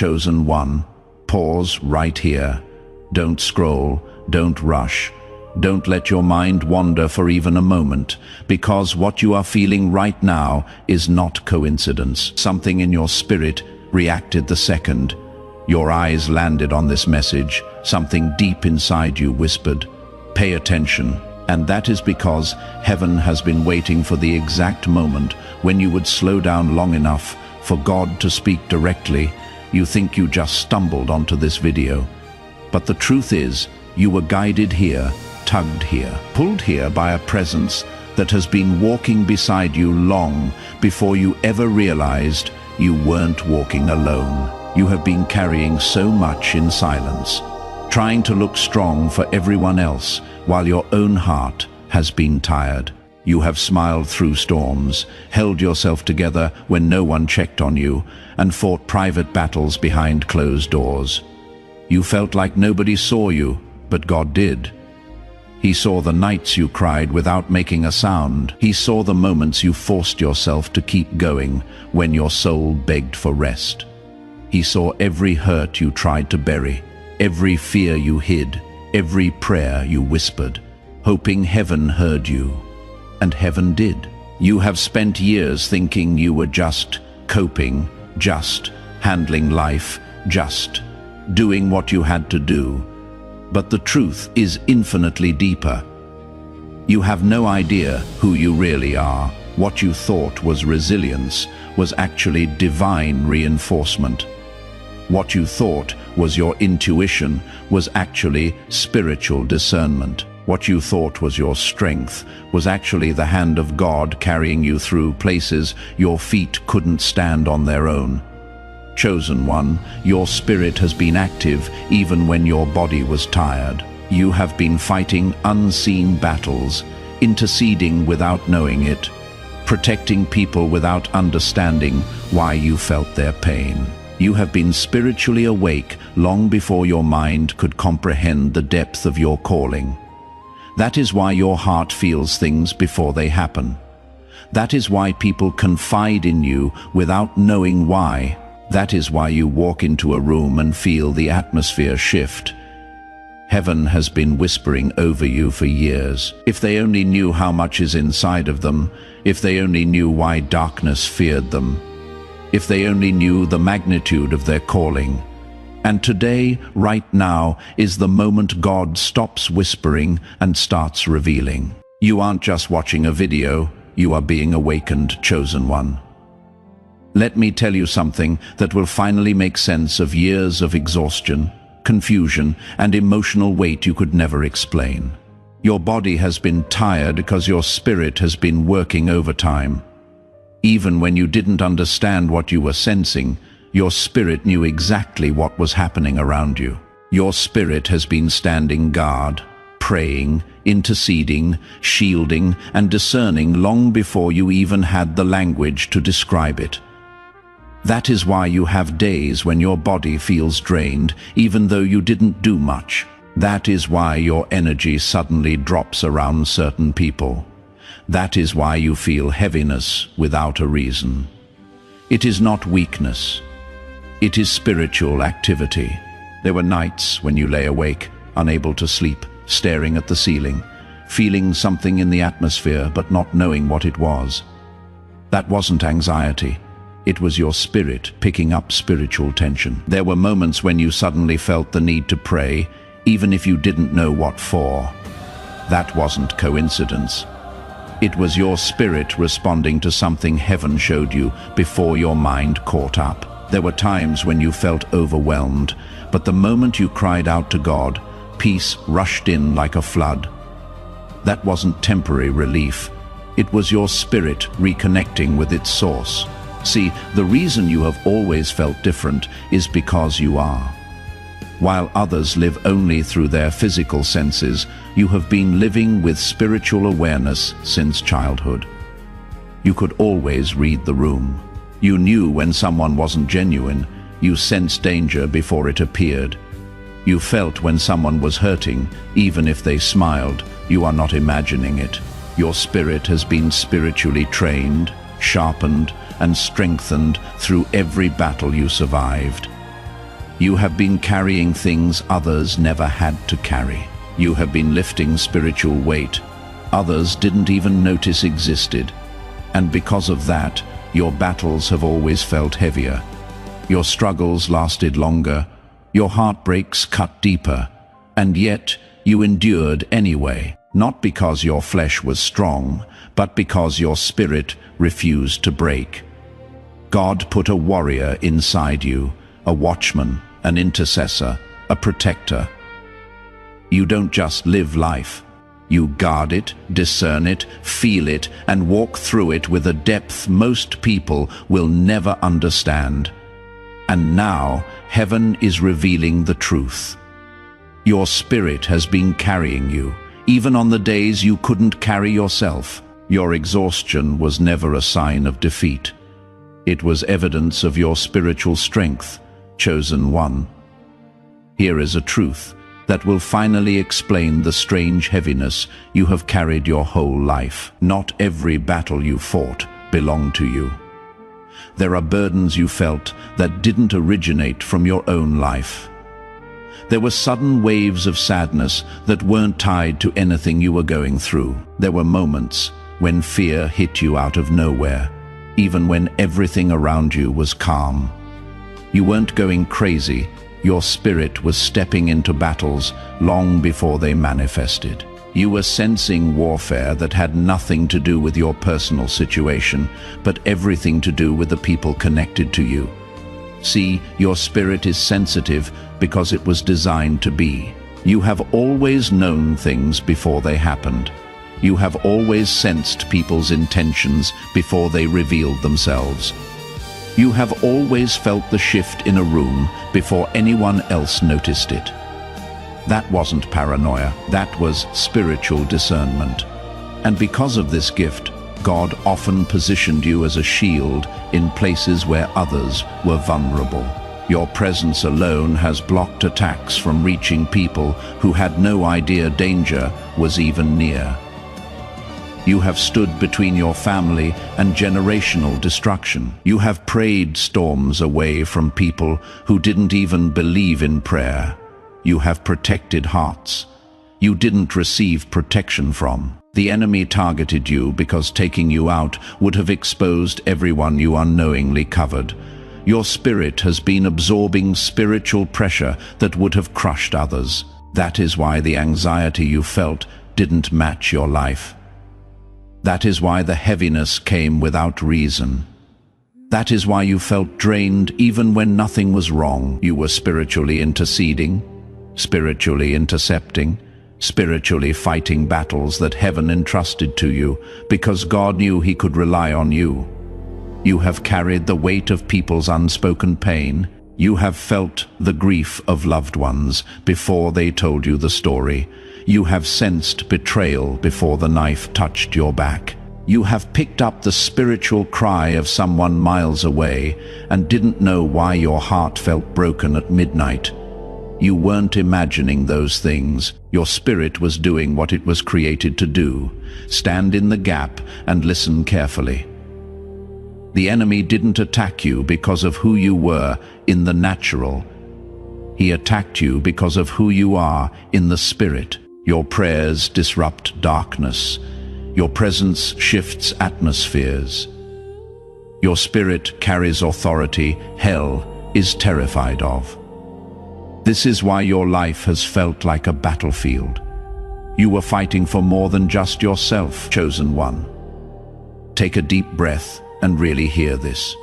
chosen one. Pause right here. Don't scroll, don't rush. Don't let your mind wander for even a moment, because what you are feeling right now is not coincidence. Something in your spirit reacted the second your eyes landed on this message. Something deep inside you whispered, "Pay attention." And that is because heaven has been waiting for the exact moment when you would slow down long enough for God to speak directly. You think you just stumbled onto this video, but the truth is, you were guided here, tugged here, pulled here by a presence that has been walking beside you long before you ever realized you weren't walking alone. You have been carrying so much in silence, trying to look strong for everyone else while your own heart has been tired. You have smiled through storms, held yourself together when no one checked on you, and fought private battles behind closed doors. You felt like nobody saw you, but God did. He saw the nights you cried without making a sound. He saw the moments you forced yourself to keep going when your soul begged for rest. He saw every hurt you tried to bury, every fear you hid, every prayer you whispered, hoping heaven heard you. And heaven did. You have spent years thinking you were just coping, just handling life, just doing what you had to do. But the truth is infinitely deeper. You have no idea who you really are. What you thought was resilience was actually divine reinforcement. What you thought was your intuition was actually spiritual discernment. What you thought was your strength was actually the hand of God carrying you through places your feet couldn't stand on their own. Chosen one, your spirit has been active even when your body was tired. You have been fighting unseen battles, interceding without knowing it, protecting people without understanding why you felt their pain. You have been spiritually awake long before your mind could comprehend the depth of your calling. That is why your heart feels things before they happen. That is why people confide in you without knowing why. That is why you walk into a room and feel the atmosphere shift. Heaven has been whispering over you for years. If they only knew how much is inside of them, if they only knew why darkness feared them, if they only knew the magnitude of their calling. And today, right now, is the moment God stops whispering and starts revealing. You aren't just watching a video, you are being awakened, chosen one. Let me tell you something that will finally make sense of years of exhaustion, confusion, and emotional weight you could never explain. Your body has been tired because your spirit has been working overtime. Even when you didn't understand what you were sensing, your spirit knew exactly what was happening around you. Your spirit has been standing guard, praying, interceding, shielding, and discerning long before you even had the language to describe it. That is why you have days when your body feels drained, even though you didn't do much. That is why your energy suddenly drops around certain people. That is why you feel heaviness without a reason. It is not weakness. It is spiritual activity. There were nights when you lay awake, unable to sleep, staring at the ceiling, feeling something in the atmosphere but not knowing what it was. That wasn't anxiety. It was your spirit picking up spiritual tension. There were moments when you suddenly felt the need to pray, even if you didn't know what for. That wasn't coincidence. It was your spirit responding to something heaven showed you before your mind caught up. There were times when you felt overwhelmed, but the moment you cried out to God, peace rushed in like a flood. That wasn't temporary relief. It was your spirit reconnecting with its source. See, the reason you have always felt different is because you are. While others live only through their physical senses, you have been living with spiritual awareness since childhood. You could always read the room. You knew when someone wasn't genuine. You sensed danger before it appeared. You felt when someone was hurting, even if they smiled. You are not imagining it. Your spirit has been spiritually trained, sharpened, and strengthened through every battle you survived. You have been carrying things others never had to carry. You have been lifting spiritual weight others didn't even notice existed. And because of that, your battles have always felt heavier. Your struggles lasted longer, your heartbreaks cut deeper, and yet you endured anyway, not because your flesh was strong, but because your spirit refused to break. God put a warrior inside you, a watchman, an intercessor, a protector. You don't just live life. You guard it, discern it, feel it, and walk through it with a depth most people will never understand. And now, heaven is revealing the truth. Your spirit has been carrying you, even on the days you couldn't carry yourself. Your exhaustion was never a sign of defeat. It was evidence of your spiritual strength, chosen one. Here is a truth that will finally explain the strange heaviness you have carried your whole life. Not every battle you fought belonged to you. There are burdens you felt that didn't originate from your own life. There were sudden waves of sadness that weren't tied to anything you were going through. There were moments when fear hit you out of nowhere, even when everything around you was calm. You weren't going crazy. Your spirit was stepping into battles long before they manifested. You were sensing warfare that had nothing to do with your personal situation, but everything to do with the people connected to you. See, your spirit is sensitive because it was designed to be. You have always known things before they happened. You have always sensed people's intentions before they revealed themselves. You have always felt the shift in a room before anyone else noticed it. That wasn't paranoia, that was spiritual discernment. And because of this gift, God often positioned you as a shield in places where others were vulnerable. Your presence alone has blocked attacks from reaching people who had no idea danger was even near. You have stood between your family and generational destruction. You have prayed storms away from people who didn't even believe in prayer. You have protected hearts you didn't receive protection from. The enemy targeted you because taking you out would have exposed everyone you unknowingly covered. Your spirit has been absorbing spiritual pressure that would have crushed others. That is why the anxiety you felt didn't match your life. That is why the heaviness came without reason. That is why you felt drained even when nothing was wrong. You were spiritually interceding, spiritually intercepting, spiritually fighting battles that heaven entrusted to you because God knew He could rely on you. You have carried the weight of people's unspoken pain. You have felt the grief of loved ones before they told you the story. You have sensed betrayal before the knife touched your back. You have picked up the spiritual cry of someone miles away and didn't know why your heart felt broken at midnight. You weren't imagining those things. Your spirit was doing what it was created to do. Stand in the gap and listen carefully. The enemy didn't attack you because of who you were in the natural. He attacked you because of who you are in the spirit. Your prayers disrupt darkness. Your presence shifts atmospheres. Your spirit carries authority hell is terrified of. This is why your life has felt like a battlefield. You were fighting for more than just yourself, chosen one. Take a deep breath and really hear this.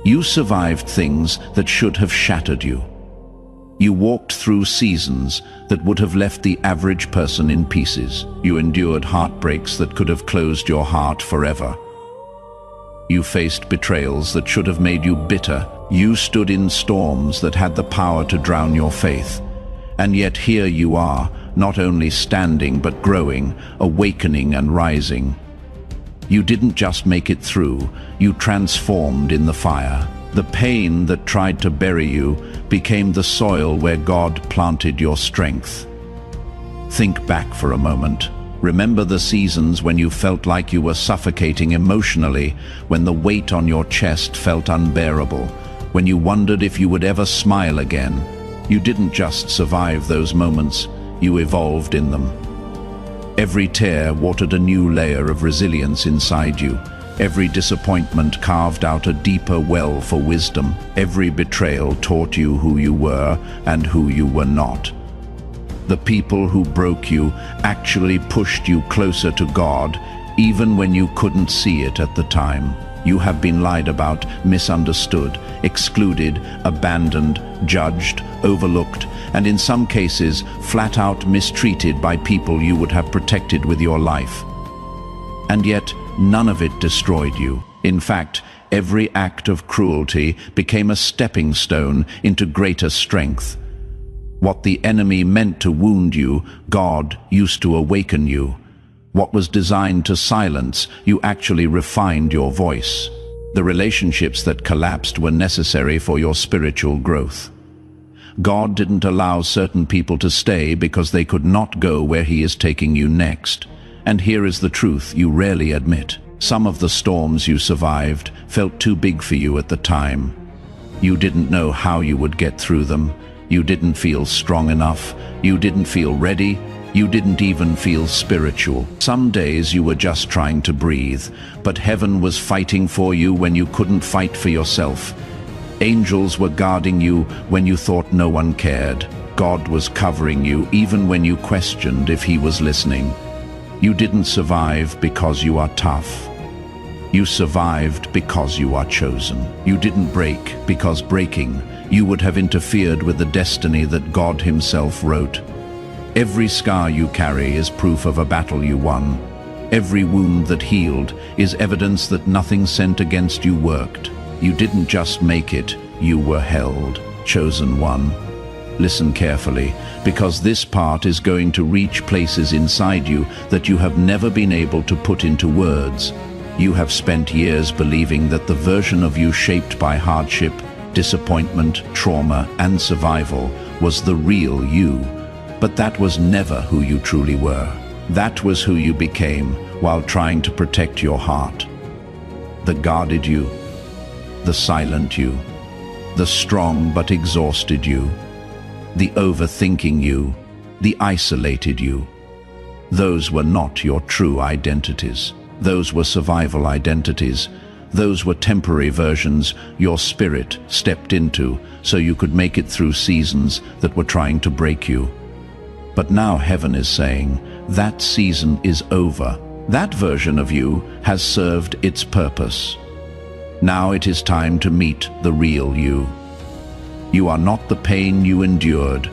You survived things that should have shattered you. You walked through seasons that would have left the average person in pieces. You endured heartbreaks that could have closed your heart forever. You faced betrayals that should have made you bitter. You stood in storms that had the power to drown your faith. And yet here you are, not only standing but growing, awakening and rising. You didn't just make it through, you transformed in the fire. The pain that tried to bury you became the soil where God planted your strength. Think back for a moment. Remember the seasons when you felt like you were suffocating emotionally, when the weight on your chest felt unbearable, when you wondered if you would ever smile again. You didn't just survive those moments, you evolved in them. Every tear watered a new layer of resilience inside you. Every disappointment carved out a deeper well for wisdom. Every betrayal taught you who you were and who you were not. The people who broke you actually pushed you closer to God, even when you couldn't see it at the time. You have been lied about, misunderstood, excluded, abandoned, judged, overlooked, and in some cases, flat out mistreated by people you would have protected with your life. And yet, none of it destroyed you. In fact, every act of cruelty became a stepping stone into greater strength. What the enemy meant to wound you, God used to awaken you. What was designed to silence, you actually refined your voice. The relationships that collapsed were necessary for your spiritual growth. God didn't allow certain people to stay because they could not go where He is taking you next. And here is the truth you rarely admit. Some of the storms you survived felt too big for you at the time. You didn't know how you would get through them. You didn't feel strong enough. You didn't feel ready. You didn't even feel spiritual. Some days you were just trying to breathe, but heaven was fighting for you when you couldn't fight for yourself. Angels were guarding you when you thought no one cared. God was covering you even when you questioned if He was listening. You didn't survive because you are tough. You survived because you are chosen. You didn't break because breaking you would have interfered with the destiny that God Himself wrote. Every scar you carry is proof of a battle you won. Every wound that healed is evidence that nothing sent against you worked. You didn't just make it, you were held, chosen one. Listen carefully, because this part is going to reach places inside you that you have never been able to put into words. You have spent years believing that the version of you shaped by hardship, disappointment, trauma, and survival was the real you. But that was never who you truly were. That was who you became while trying to protect your heart. The guarded you, the silent you, the strong but exhausted you, the overthinking you, the isolated you. Those were not your true identities. Those were survival identities. Those were temporary versions your spirit stepped into so you could make it through seasons that were trying to break you. But now heaven is saying, that season is over. That version of you has served its purpose. Now it is time to meet the real you. You are not the pain you endured.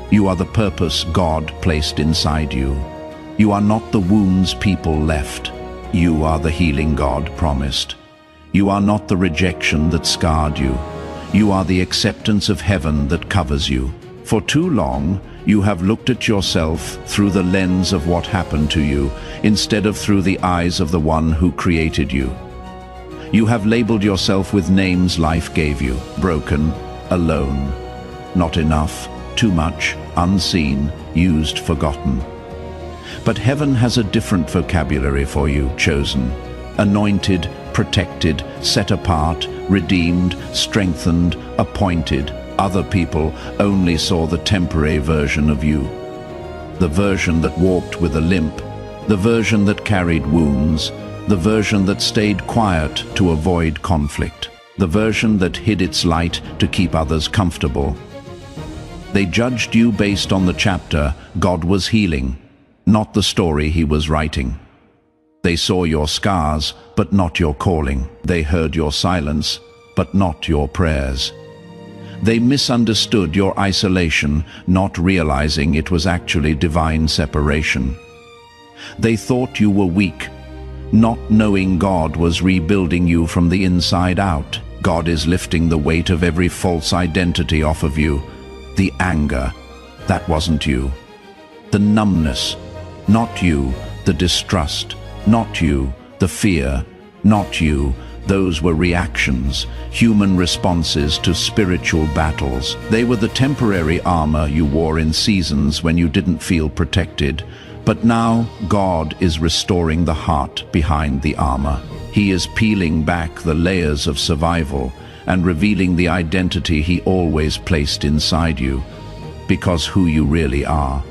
You are the purpose God placed inside you. You are not the wounds people left. You are the healing God promised. You are not the rejection that scarred you. You are the acceptance of heaven that covers you. For too long, you have looked at yourself through the lens of what happened to you, instead of through the eyes of the one who created you. You have labeled yourself with names life gave you: broken, alone, not enough, too much, unseen, used, forgotten. But heaven has a different vocabulary for you: chosen, anointed, protected, set apart, redeemed, strengthened, appointed. Other people only saw the temporary version of you. The version that walked with a limp, the version that carried wounds, the version that stayed quiet to avoid conflict, the version that hid its light to keep others comfortable. They judged you based on the chapter God was healing, not the story He was writing. They saw your scars, but not your calling. They heard your silence, but not your prayers. They misunderstood your isolation, not realizing it was actually divine separation. They thought you were weak, not knowing God was rebuilding you from the inside out. God is lifting the weight of every false identity off of you. The anger, that wasn't you. The numbness, not you. The distrust, not you. The fear, not you. Those were reactions, human responses to spiritual battles. They were the temporary armor you wore in seasons when you didn't feel protected. But now God is restoring the heart behind the armor. He is peeling back the layers of survival, and revealing the identity he always placed inside you. Because who you really are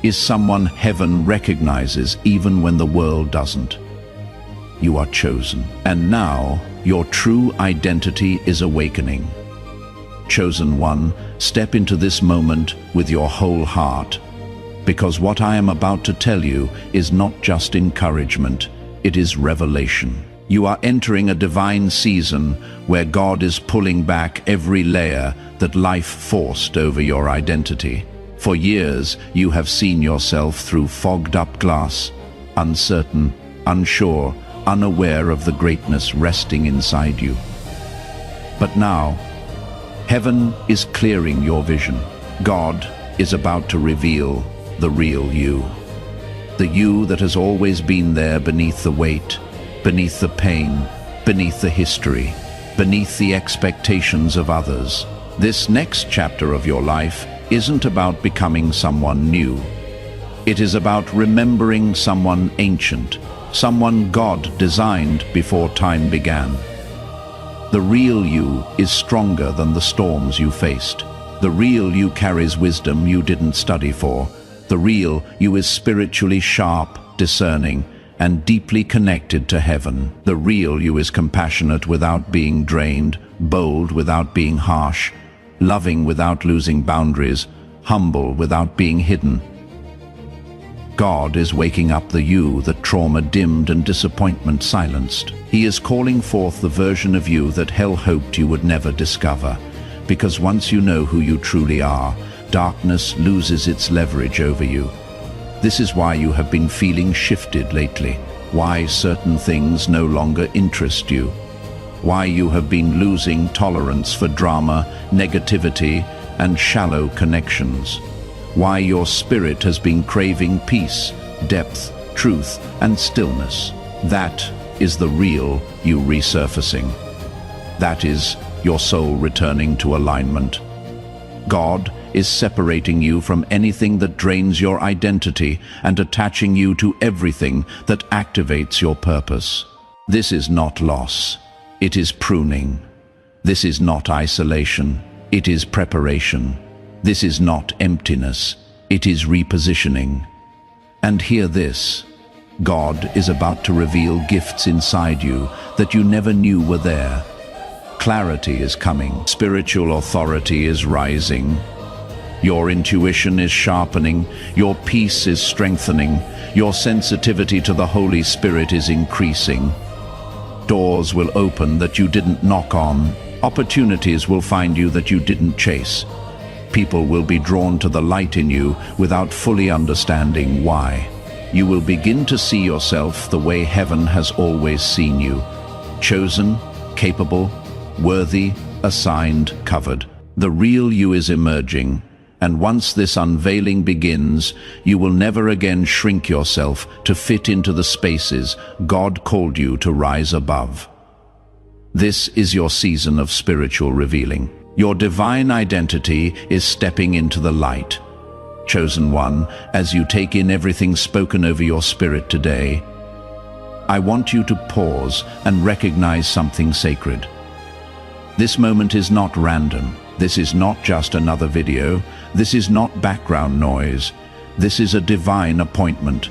is someone heaven recognizes even when the world doesn't. You are chosen, and now your true identity is awakening. Chosen one, step into this moment with your whole heart, because what I am about to tell you is not just encouragement, it is revelation. You are entering a divine season where God is pulling back every layer that life forced over your identity. For years, you have seen yourself through fogged-up glass, uncertain, unsure, unaware of the greatness resting inside you. But now, heaven is clearing your vision. God is about to reveal the real you. The you that has always been there beneath the weight, beneath the pain, beneath the history, beneath the expectations of others. This next chapter of your life isn't about becoming someone new. It is about remembering someone ancient, someone God designed before time began. The real you is stronger than the storms you faced. The real you carries wisdom you didn't study for. The real you is spiritually sharp, discerning, and deeply connected to heaven. The real you is compassionate without being drained, bold without being harsh, loving without losing boundaries, humble without being hidden. God is waking up the you that trauma dimmed and disappointment silenced. He is calling forth the version of you that hell hoped you would never discover. Because once you know who you truly are, darkness loses its leverage over you. This is why you have been feeling shifted lately, why certain things no longer interest you, why you have been losing tolerance for drama, negativity, and shallow connections. Why your spirit has been craving peace, depth, truth, and stillness. That is the real you resurfacing. That is your soul returning to alignment. God is separating you from anything that drains your identity and attaching you to everything that activates your purpose. This is not loss. It is pruning. This is not isolation. It is preparation. This is not emptiness, it is repositioning. And hear this, God is about to reveal gifts inside you that you never knew were there. Clarity is coming, spiritual authority is rising, your intuition is sharpening, your peace is strengthening, your sensitivity to the Holy Spirit is increasing. Doors will open that you didn't knock on, opportunities will find you that you didn't chase. People will be drawn to the light in you without fully understanding why. You will begin to see yourself the way heaven has always seen you. Chosen, capable, worthy, assigned, covered. The real you is emerging, and once this unveiling begins, you will never again shrink yourself to fit into the spaces God called you to rise above. This is your season of spiritual revealing. Your divine identity is stepping into the light. Chosen one, as you take in everything spoken over your spirit today, I want you to pause and recognize something sacred. This moment is not random. This is not just another video. This is not background noise. This is a divine appointment.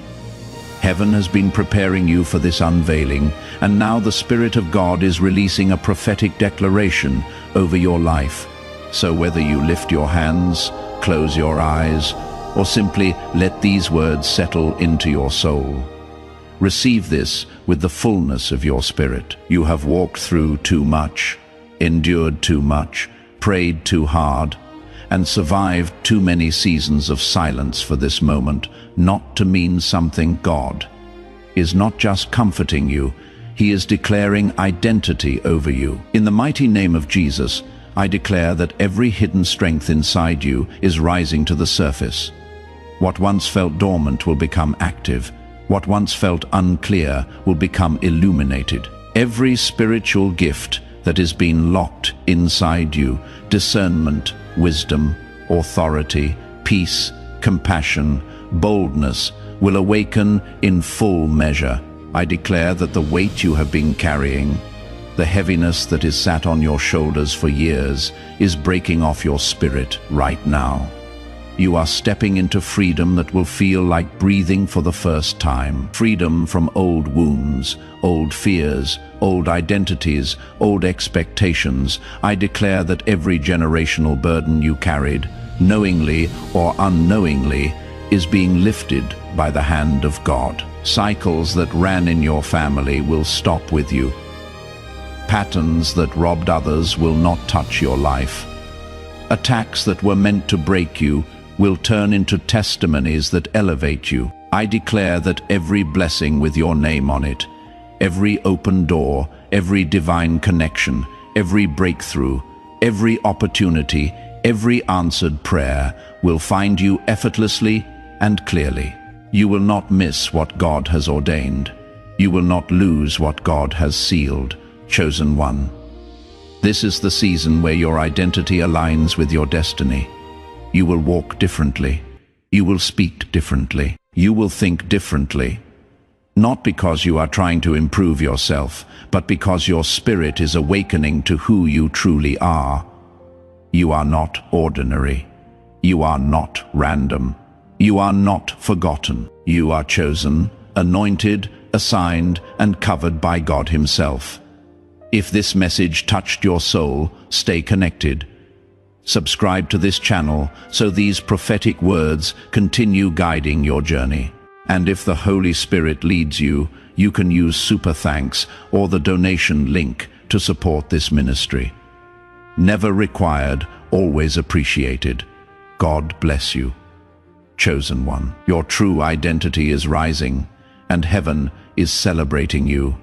Heaven has been preparing you for this unveiling, and now the Spirit of God is releasing a prophetic declaration over your life. So whether you lift your hands, close your eyes, or simply let these words settle into your soul, receive this with the fullness of your spirit. You have walked through too much, endured too much, prayed too hard, and survived too many seasons of silence for this moment not to mean something. God is not just comforting you, He is declaring identity over you. In the mighty name of Jesus, I declare that every hidden strength inside you is rising to the surface. What once felt dormant will become active. What once felt unclear will become illuminated. Every spiritual gift that has been locked inside you, discernment, wisdom, authority, peace, compassion, boldness, will awaken in full measure. I declare that the weight you have been carrying, The heaviness that is sat on your shoulders for years is breaking off your spirit right now. You are stepping into freedom that will feel like breathing for the first time. Freedom from old wounds, old fears, old identities, old expectations. I declare that every generational burden you carried, knowingly or unknowingly, is being lifted by the hand of God. Cycles that ran in your family will stop with you. Patterns that robbed others will not touch your life. Attacks that were meant to break you will turn into testimonies that elevate you. I declare that every blessing with your name on it, every open door, every divine connection, every breakthrough, every opportunity, every answered prayer will find you effortlessly and clearly. You will not miss what God has ordained. You will not lose what God has sealed. Chosen one. This is the season where your identity aligns with your destiny. You will walk differently. You will speak differently. You will think differently. Not because you are trying to improve yourself, but because your spirit is awakening to who you truly are. You are not ordinary. You are not random. You are not forgotten. You are chosen, anointed, assigned, and covered by God Himself. If this message touched your soul, stay connected. Subscribe to this channel so these prophetic words continue guiding your journey. And if the Holy Spirit leads you, you can use Super Thanks or the donation link to support this ministry. Never required, always appreciated. God bless you. Chosen one. Your true identity is rising, and heaven is celebrating you.